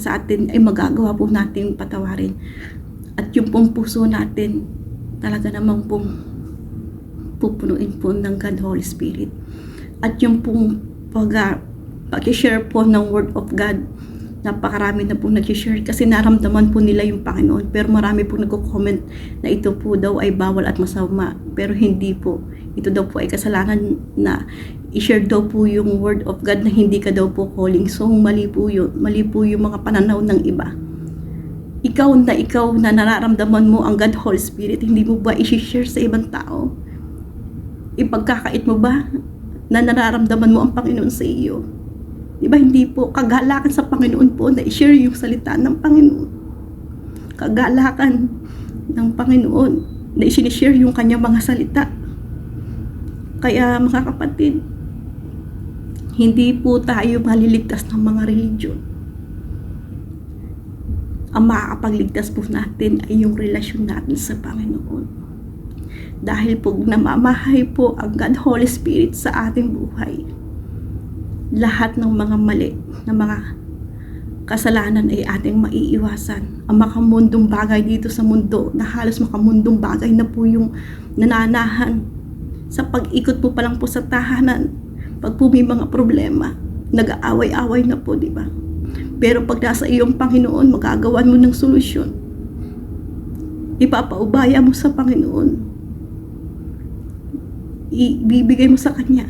sa atin ay magagawa po natin patawarin. At yung pong puso natin talaga namang pong pupunuin po ng God Holy Spirit. At yung pong pag-share po ng Word of God, napakarami na po nag-share kasi naramdaman po nila yung Panginoon. Pero marami po nagko-comment na ito po daw ay bawal at masama. Pero hindi po. Ito daw po ay kasalanan na i-share daw po yung Word of God na hindi ka daw po calling. So mali po yun. Mali po yung mga pananaw ng iba. Ikaw na nararamdaman mo ang God Holy Spirit, hindi mo ba i-share sa ibang tao? Ipagkakait mo ba na nararamdaman mo ang Panginoon sa iyo? Diba hindi po kagalakan sa Panginoon po na i-share yung salita ng Panginoon. Kagalakan ng Panginoon na i-share yung kanyang mga salita. Kaya mga kapatid, hindi po tayo maliligtas ng mga religion. Ang makakapagligtas po natin ay yung relasyon natin sa Panginoon. Dahil po namamahay po ang God Holy Spirit sa ating buhay, lahat ng mga mali na mga kasalanan ay ating maiiwasan. Ang makamundong bagay dito sa mundo, na halos makamundong bagay na po yung nananahan sa pag-ikot po pa lang po sa tahanan. Pag po may mga problema, nag-aaway-away na po, di ba? Pero pag nasa iyong Panginoon, magagawan mo ng solusyon. Ipapaubaya mo sa Panginoon. Ibibigay mo sa Kanya.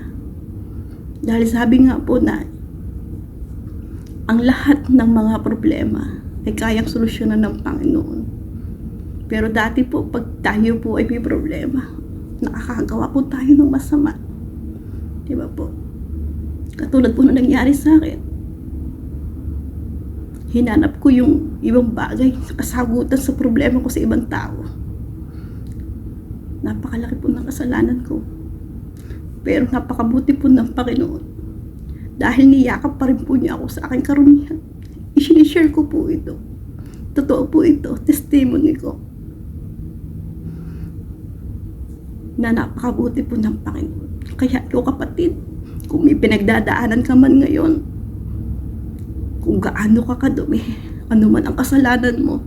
Dahil sabi nga po na ang lahat ng mga problema ay kayang solusyonan ng Panginoon. Pero dati po, pag tayo po ay may problema, nakakagawa po tayo ng masama. Diba po? Katulad po na nangyari sa akin. Hinanap ko yung ibang bagay, kasagutan sa problema ko sa ibang tao. Napakalaki po ng kasalanan ko. Pero napakabuti po ng Panginoon. Dahil niyakap pa rin po niya ako sa aking karunihan. I-share ko po ito. Totoo po ito, testimony ko. Na napakabuti po ng Panginoon. Kaya ikaw kapatid, kung may pinagdadaanan ka man ngayon, kung gaano ka kadumi, ano man ang kasalanan mo,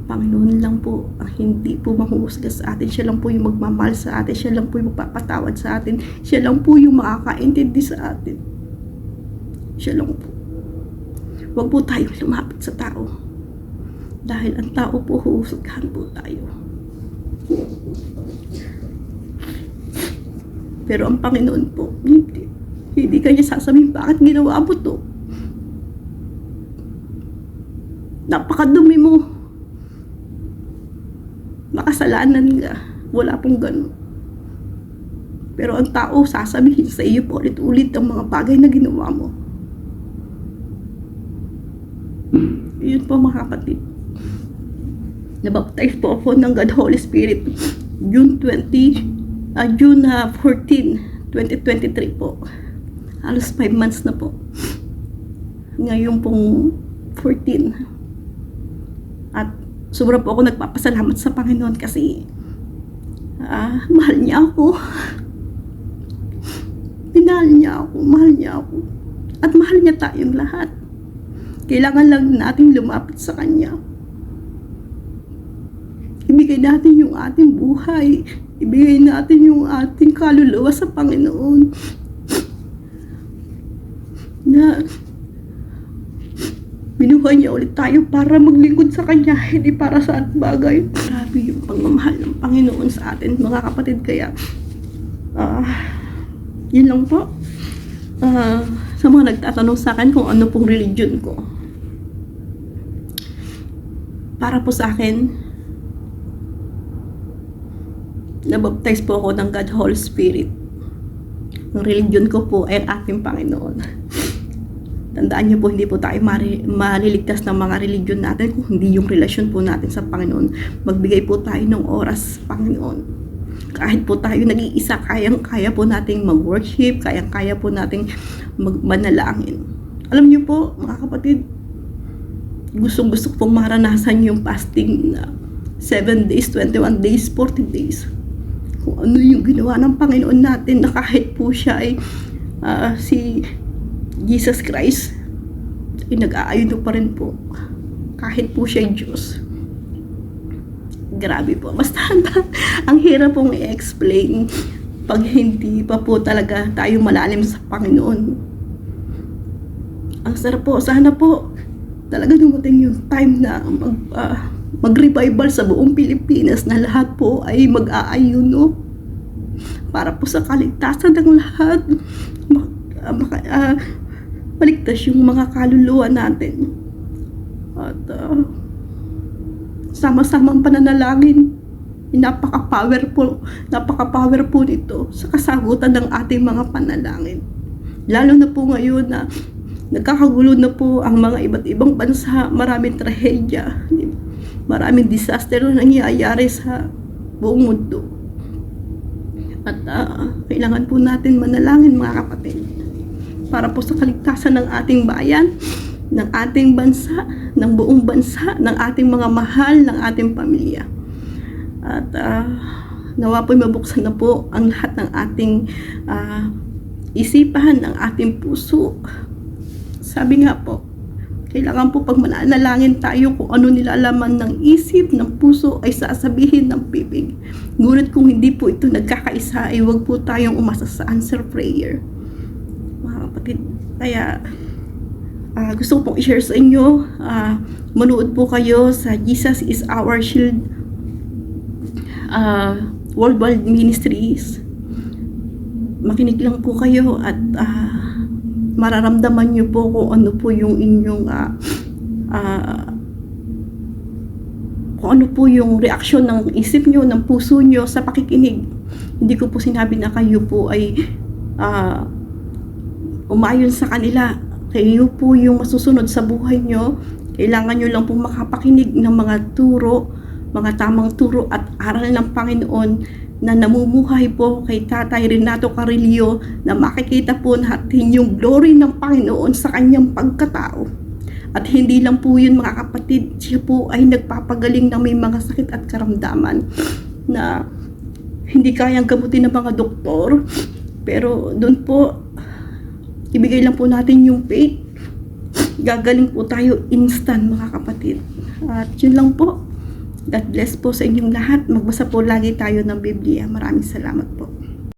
Panginoon lang po ang hindi po manghuhusga sa atin. Siya lang po yung magmamahal sa atin. Siya lang po yung magpapatawad sa atin. Siya lang po yung makakaintindi sa atin. Siya lang po. Huwag po tayong lumapit sa tao. Dahil ang tao po, huhusgahan po tayo. Pero ang Panginoon po, hindi kanya sasabihin, bakit ginawa mo to? Napakadumi mo. Makasalanan ka. Wala pong ganun. Pero ang tao, sasabihin sa iyo po ulit-ulit ang mga bagay na ginawa mo. Yun po mga kapatid. Nabaptize po ako ng God Holy Spirit June 14, 2023 po. Halos 5 months na po. Ngayon pong 14. At sobra po ako nagpapasalamat sa Panginoon kasi mahal niya ako. Pinahal niya ako, mahal niya ako. At mahal niya tayong lahat. Kailangan lang nating lumapit sa Kanya. Ibigay natin yung ating buhay. Ibigay natin yung ating kaluluwa sa Panginoon. Na binuhay niya ulit tayo para maglingkod sa Kanya, hindi para sa at bagay. Grabe yung pagmamahal ng Panginoon sa atin, mga kapatid. Kaya yun lang po. Sa mga nagtatanong sa akin kung ano pong religion ko, para po sa akin, nabaptize po ako ng God Holy Spirit. Ang religion ko po ay ang ating Panginoon. Tandaan niyo po, hindi po tayo maliligtas ng mga religion natin kung hindi yung relasyon po natin sa Panginoon. Magbigay po tayo ng oras sa Panginoon. Kahit po tayo nag-iisa, kaya po nating mag-worship, kaya po nating manalangin. Alam niyo po, mga kapatid, gusto pong maranasan yung fasting na 7 days, 21 days, 40 days. Kung ano yung ginawa ng Panginoon natin, na kahit po siya ay si Jesus Christ, ay nag-aayuno pa rin po. Kahit po siya Diyos. Grabe po. Basta ang hirap pong i-explain pag hindi pa po talaga tayo malalim sa Panginoon. Ang sarap po. Sana po talaga dumating yung time na mag-revival sa buong Pilipinas na lahat po ay mag-aayuno para po sa kaligtasan ng lahat. Maligtas yung mga kaluluwa natin. At sama-samang pananalangin. Napaka-power po nito sa kasagutan ng ating mga panalangin. Lalo na po ngayon na nagkakagulo na po ang mga iba't ibang bansa, maraming trahedya, maraming disaster na nangyayari sa buong mundo. At kailangan po natin manalangin, mga kapatid, para po sa kaligtasan ng ating bayan, ng ating bansa, ng buong bansa, ng ating mga mahal, ng ating pamilya. At nawa po'y mabuksan na po ang lahat ng ating isipan, ng ating puso. Sabi nga po, kailangan po pag mananalangin tayo kung ano nilalaman ng isip, ng puso ay sasabihin ng bibig. Ngunit kung hindi po ito nagkakaisa, ay huwag po tayong umasa sa answer prayer. Mga kapatid, kaya gusto ko pong i-share sa inyo, manood po kayo sa Jesus is Our Shield Worldwide Ministries. Makinig lang po kayo at mararamdaman nyo po kung ano po yung inyong kung ano po yung reaksyon ng isip nyo, ng puso nyo sa pakikinig. Hindi ko po sinabi na kayo po ay umayon sa kanila. Kayo po yung masusunod sa buhay nyo. Kailangan nyo lang po makapakinig ng mga turo, mga tamang turo at aral ng Panginoon na namumuhay po kay Tatay Renato Carrillo, na makikita po natin yung glory ng Panginoon sa kanyang pagkatao. At hindi lang po yun, mga kapatid, siya po ay nagpapagaling ng may mga sakit at karamdaman na hindi kayang gamutin ng mga doktor. Pero doon po, ibigay lang po natin yung faith. Gagaling po tayo instant, mga kapatid. At yun lang po. God bless po sa inyong lahat. Magbasa po lagi tayo ng Biblia. Maraming salamat po.